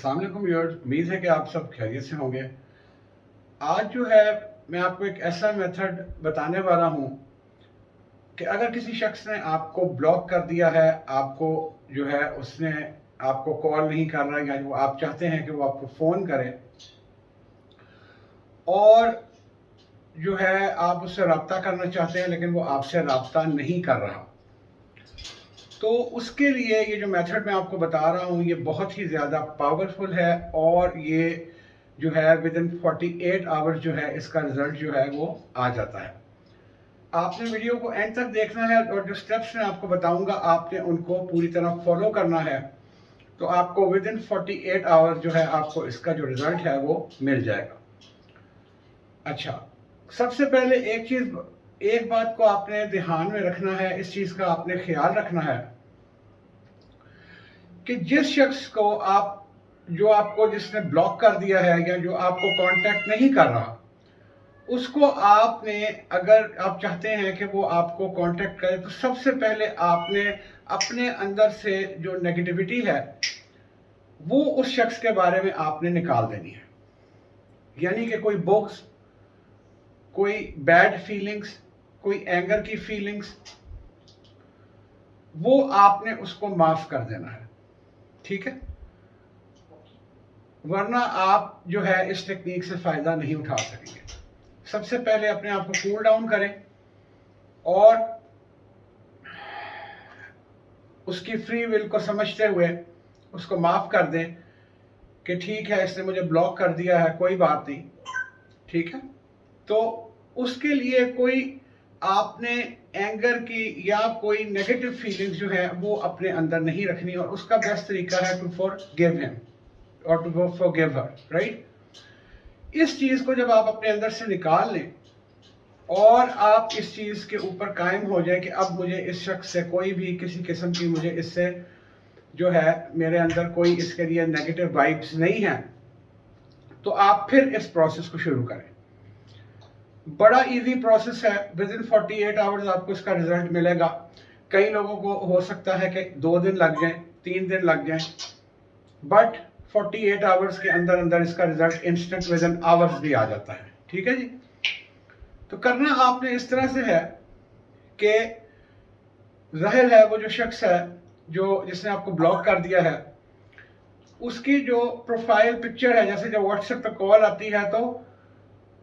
अस्सलाम वालेकुम व्यूअर्स, उम्मीद है कि आप सब खैरियत से होंगे। आज जो है मैं आपको एक ऐसा मेथड बताने वाला हूँ कि अगर किसी शख्स ने आपको ब्लॉक कर दिया है, आपको जो है उसने आपको कॉल नहीं कर रहा है या वो आप चाहते हैं कि वो आपको फ़ोन करे और जो है आप उससे रब्ता करना चाहते हैं लेकिन वो आपसे रब्ता नहीं कर रहा, तो उसके लिए ये जो मेथड मैं आपको बता रहा हूँ ये बहुत ही ज़्यादा पावरफुल है और ये जो है विद इन 48 आवर्स जो है इसका रिजल्ट जो है वो आ जाता है। आपने वीडियो को एंड तक देखना है और जो स्टेप्स मैं आपको बताऊंगा आपने उनको पूरी तरह फॉलो करना है, तो आपको विद इन 48 आवर्स जो है आपको इसका जो रिजल्ट है वो मिल जाएगा। अच्छा, सबसे पहले एक बात को आपने ध्यान में रखना है, इस चीज़ का आपने ख्याल रखना है कि जिस शख्स को आपको जिसने ब्लॉक कर दिया है या जो आपको कांटेक्ट नहीं कर रहा, उसको आपने, अगर आप चाहते हैं कि वो आपको कांटेक्ट करे, तो सबसे पहले आपने अपने अंदर से जो नेगेटिविटी है वो उस शख्स के बारे में आपने निकाल देनी है। यानी कि कोई बुग्स, कोई बैड फीलिंग्स, कोई एंगर की फीलिंग्स, वो आपने उसको माफ कर देना है, ठीक है? वरना आप जो है इस टेक्निक से फायदा नहीं उठा सकेंगे। सबसे पहले अपने आप को कूल डाउन करें और उसकी फ्री विल को समझते हुए उसको माफ कर दें कि ठीक है, इसने मुझे ब्लॉक कर दिया है, कोई बात नहीं, ठीक है। तो उसके लिए कोई आपने एंगर की या कोई नेगेटिव फीलिंग्स जो है वो अपने अंदर नहीं रखनी, और उसका बेस्ट तरीका है टू फॉरगिव हिम और टू फॉरगिव हर, राइट। इस चीज को जब आप अपने अंदर से निकाल लें और आप इस चीज के ऊपर कायम हो जाए कि अब मुझे इस शख्स से कोई भी किसी किस्म की, मुझे इससे जो है मेरे अंदर कोई इसके लिए नेगेटिव वाइब्स नहीं है, तो आप फिर इस प्रोसेस को शुरू करें। बड़ा इजी प्रोसेस है, विद इन 48 आवर्स आपको इसका रिजल्ट मिलेगा। कई लोगों को हो सकता है कि 2 दिन लग जाए, 3 दिन लग जाए, बट 48 आवर्स के अंदर अंदर इसका result instant with in hours भी आ जाता है, ठीक है जी। तो करना आपने इस तरह से है कि जाहिर है वो जो शख्स है जो जिसने आपको ब्लॉक कर दिया है, उसकी जो प्रोफाइल पिक्चर है, जैसे जब व्हाट्सएप पे कॉल आती है तो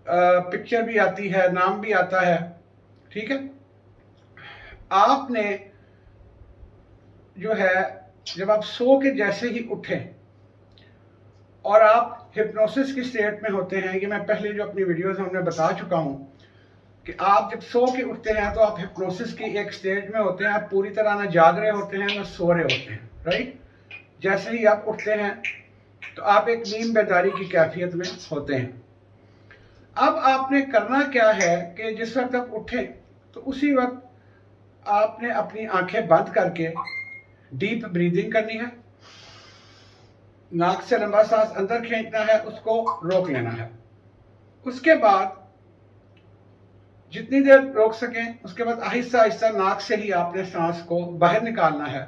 पिक्चर भी आती है, नाम भी आता है, ठीक है। आपने जो है जब आप सो के जैसे ही उठें और आप हिप्नोसिस की स्टेट में होते हैं, ये मैं पहले जो अपनी वीडियोस हमने बता चुका हूं कि आप जब सो के उठते हैं तो आप हिप्नोसिस की एक स्टेज में होते हैं, आप पूरी तरह ना जाग रहे होते हैं ना सो रहे होते हैं, राइट। जैसे ही आप उठते हैं तो आप एक नींद बेदारी की कैफियत में होते हैं। अब आपने करना क्या है कि जिस वक्त आप उठे तो उसी वक्त आपने अपनी आंखें बंद करके डीप ब्रीदिंग करनी है, नाक से लंबा सांस अंदर खींचना है, उसको रोक लेना है। उसके बाद जितनी देर रोक सकें उसके बाद आहिस्ता आहिस्ता नाक से ही आपने सांस को बाहर निकालना है।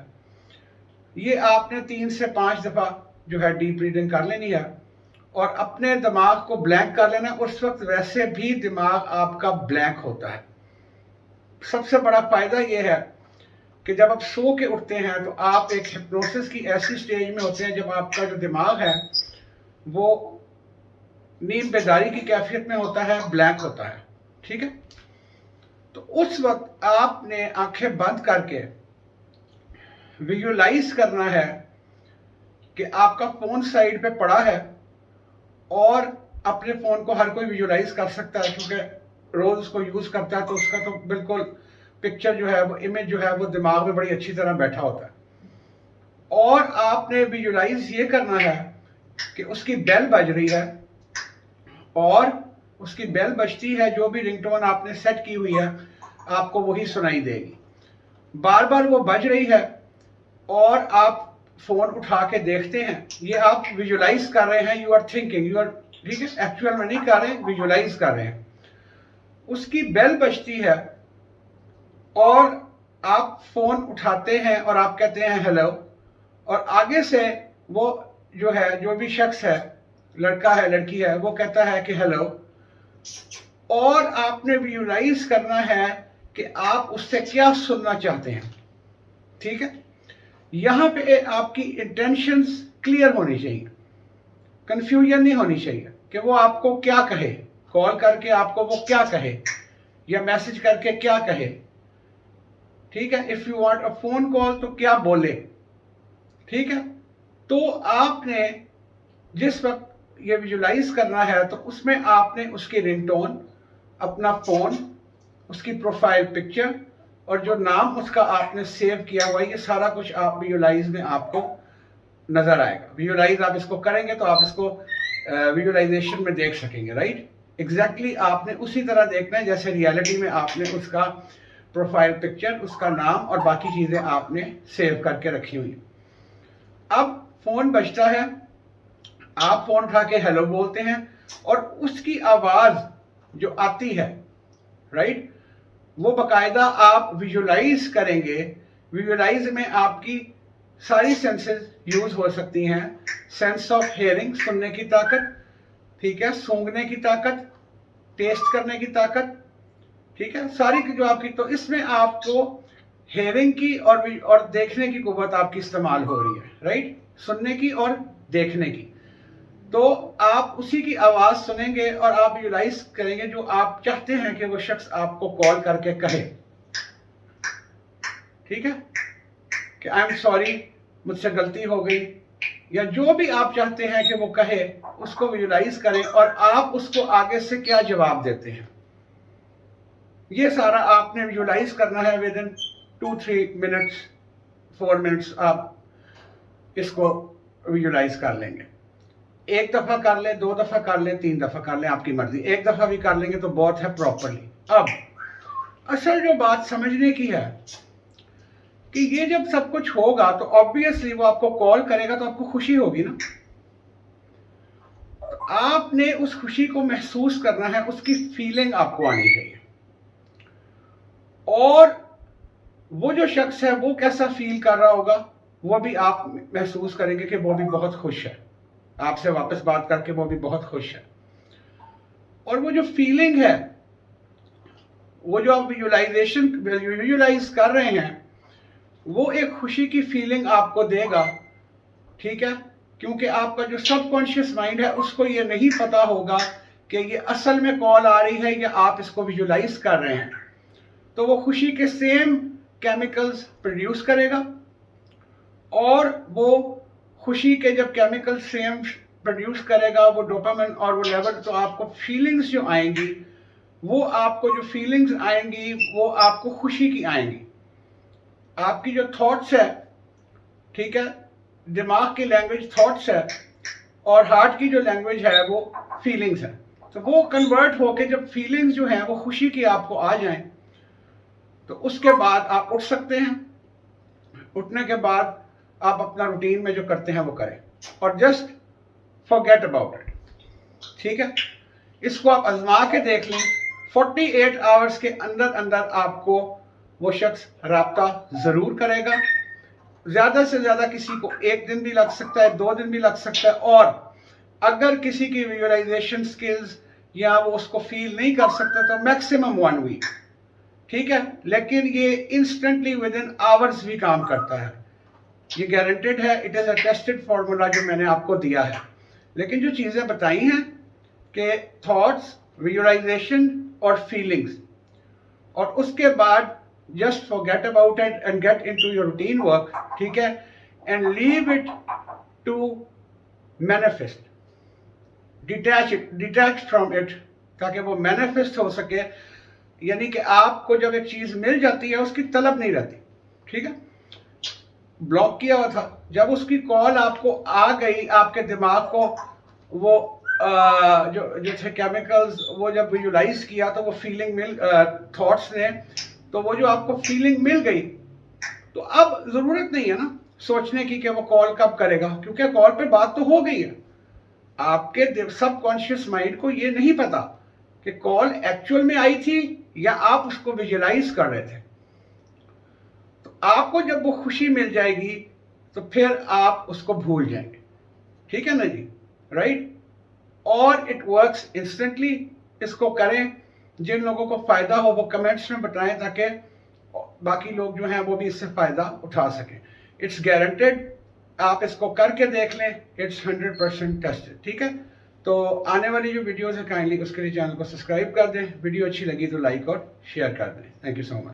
ये आपने 3 से 5 दफा जो है डीप ब्रीदिंग कर लेनी है और अपने दिमाग को ब्लैंक कर लेना। उस वक्त वैसे भी दिमाग आपका ब्लैंक होता है। सबसे बड़ा फायदा यह है कि जब आप सो के उठते हैं तो आप एक हिप्नोसिस की ऐसी स्टेज में होते हैं जब आपका जो दिमाग है वो नींद बेदारी की कैफियत में होता है, ब्लैंक होता है, ठीक है। तो उस वक्त आपने आंखें बंद करके विजुलाइज करना है कि आपका फोन साइड पे पड़ा है, और अपने फोन को हर कोई विजुलाइज कर सकता है क्योंकि रोज उसको यूज करता है, तो उसका तो बिल्कुल पिक्चर जो है वो, इमेज जो है वो दिमाग में बड़ी अच्छी तरह बैठा होता है। और आपने विजुलाइज ये करना है कि उसकी बेल बज रही है और उसकी बेल बजती है, जो भी रिंगटोन आपने सेट की हुई है आपको वही सुनाई देगी। बार बार वो बज रही है और आप फोन उठा के देखते हैं, ये आप विजुलाइज कर रहे हैं, you are thinking, you are, ठीक है, एक्चुअल में नहीं कर रहे, विजुलाइज कर रहे हैं। उसकी बेल बजती है और आप फोन उठाते हैं और आप कहते हैं हेलो, और आगे से वो जो है, जो भी शख्स है, लड़का है लड़की है, वो कहता है कि हेलो, और आपने विजुलाइज करना है कि आप उससे क्या सुनना चाहते हैं। ठीक है, यहां पे आपकी इंटेंशंस क्लियर होनी चाहिए, कंफ्यूजन नहीं होनी चाहिए कि वो आपको क्या कहे, कॉल करके आपको वो क्या कहे या मैसेज करके क्या कहे। ठीक है, if you want a phone call तो क्या बोले। ठीक है, तो आपने जिस वक्त ये विजुलाइज करना है तो उसमें आपने उसकी रिंगटोन, अपना फोन, उसकी प्रोफाइल पिक्चर और जो नाम उसका आपने सेव किया हुआ है, ये सारा कुछ आप विजुलाइज में आपको नजर आएगा। विजुलाइज आप इसको करेंगे तो आप इसको विजुलाइजेशन में देख सकेंगे। राइट, एग्जैक्टली आपने उसी तरह देखना है जैसे रियलिटी में आपने उसका प्रोफाइल पिक्चर, उसका नाम और बाकी चीजें आपने सेव करके रखी हुई। अब फोन बजता है, आप फोन उठा के हेलो बोलते हैं और उसकी आवाज जो आती है, राइट, वो बकायदा आप विजुलाइज करेंगे। विजुलाइज में आपकी सारी सेंसेस यूज हो सकती हैं। सेंस ऑफ हियरिंग, सुनने की ताकत, ठीक है, सूंघने की ताकत, टेस्ट करने की ताकत, ठीक है, सारी की जो आपकी, तो इसमें आपको हियरिंग की और देखने की कुव्वत आपकी इस्तेमाल हो रही है। राइट, सुनने की और देखने की। तो आप उसी की आवाज सुनेंगे और आप विजुलाइज करेंगे जो आप चाहते हैं कि वो शख्स आपको कॉल करके कहे। ठीक है, कि आई एम सॉरी, मुझसे गलती हो गई, या जो भी आप चाहते हैं कि वो कहे, उसको विजुलाइज करें और आप उसको आगे से क्या जवाब देते हैं, ये सारा आपने विजुलाइज करना है। विद इन 2-3 मिनट्स, 4 मिनट्स आप इसको विजुलाइज कर लेंगे। एक दफा कर ले, 2 दफा कर ले, 3 दफा कर ले, आपकी मर्जी। एक दफा भी कर लेंगे तो बहुत है प्रॉपरली। अब असल जो बात समझने की है कि ये जब सब कुछ होगा तो ऑब्वियसली वो आपको कॉल करेगा तो आपको खुशी होगी ना। तो आपने उस खुशी को महसूस करना है, उसकी फीलिंग आपको आनी चाहिए। और वो जो शख्स है वो कैसा फील कर रहा होगा वो भी आप महसूस करेंगे कि वो भी बहुत खुश है, आपसे वापस बात करके वो भी बहुत खुश है। और वो जो फीलिंग है, वो जो आप विजुलाइज कर रहे हैं, वो एक खुशी की फीलिंग आपको देगा। ठीक है, क्योंकि आपका जो सबकॉन्शियस माइंड है उसको ये नहीं पता होगा कि ये असल में कॉल आ रही है या आप इसको विजुलाइज कर रहे हैं। तो वो खुशी के सेम केमिकल्स प्रोड्यूस करेगा और वो खुशी के जब केमिकल सेम प्रोड्यूस करेगा, वो डोपामिन और वो लेवल, तो आपको फीलिंग्स जो आएंगी, वो आपको जो फीलिंग्स आएंगी वो आपको खुशी की आएंगी। आपकी जो थॉट्स है, ठीक है, दिमाग की लैंग्वेज थॉट्स है और हार्ट की जो लैंग्वेज है वो फीलिंग्स है। तो वो कन्वर्ट होके जब फीलिंग्स जो हैं वो खुशी की आपको आ जाएं, तो उसके बाद आप उठ सकते हैं। उठने के बाद आप अपना रूटीन में जो करते हैं वो करें और जस्ट फॉरगेट अबाउट इट। ठीक है, इसको आप आजमा के देख लें। 48 आवर्स के अंदर अंदर आपको वो शख्स राब्ता जरूर करेगा। ज्यादा से ज्यादा किसी को 1 दिन भी लग सकता है, 2 दिन भी लग सकता है। और अगर किसी की विजुअलाइजेशन स्किल्स या वो उसको फील नहीं कर सकता तो मैक्सिमम 1 वीक। ठीक है, लेकिन ये इंस्टेंटली विद इन आवर्स भी काम करता है, ये गारंटेड है। It is a tested formula जो मैंने आपको दिया है। लेकिन जो चीजें बताई हैं कि थॉट्स, विजुअलाइजेशन और फीलिंग्स, और उसके बाद just forget about it and get into your routine work. ठीक है, and leave it to manifest, detach from it, ताकि वो मैनिफेस्ट हो सके। यानी कि आपको जब एक चीज मिल जाती है उसकी तलब नहीं रहती। ठीक है, ब्लॉक किया हुआ था, जब उसकी कॉल आपको आ गई, आपके दिमाग को वो जो थे केमिकल्स, वो जब विजुलाइज किया तो वो फीलिंग मिल, थॉट्स ने, तो वो जो आपको फीलिंग मिल गई, तो अब जरूरत नहीं है ना सोचने की कि वो कॉल कब करेगा, क्योंकि कॉल पे बात तो हो गई है। आपके सबकॉन्शियस माइंड को ये नहीं पता कि कॉल एक्चुअल में आई थी या आप उसको विजुलाइज कर रहे थे। तो आपको जब वो खुशी मिल जाएगी तो फिर आप उसको भूल जाएंगे। ٹھیک ہے نا جی، رائٹ. اور اٹ ورکس انسٹنٹلی. اس کو کریں، جن لوگوں کو فائدہ ہو وہ کمنٹس میں بتائیں تاکہ باقی لوگ جو ہیں وہ بھی اس سے فائدہ اٹھا سکیں. It's guaranteed. آپ اس کو کر کے دیکھ لیں، اٹس 100% ٹیسٹڈ. ٹھیک ہے، تو آنے والی جو ویڈیوز ہے کائنڈلی اس کے لیے چینل کو سبسکرائب کر دیں. ویڈیو اچھی لگی تو لائک اور شیئر کر دیں. Thank you so much.